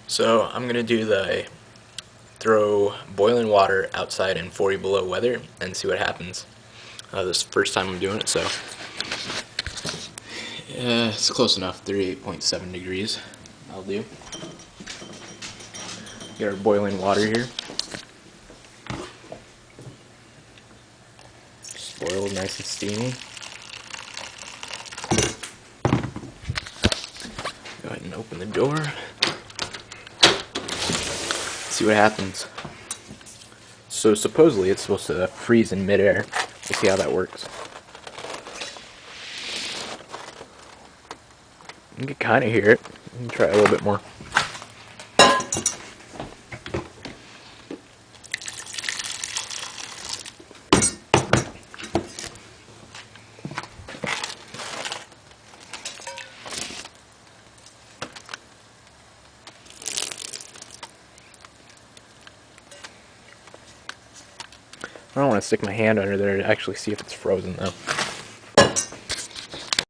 So I'm going to do the throw boiling water outside in 40 below weather and see what happens. This is the first time I'm doing it, so it's close enough. 38.7 degrees. I'll do. Get our boiling water here. Just boiled nice and steamy. Go ahead and open the door. See what happens. So supposedly it's supposed to freeze in midair. We'll see how that works. You can kind of hear it. You can try a little bit more. I don't want to stick my hand under there to actually see if it's frozen though.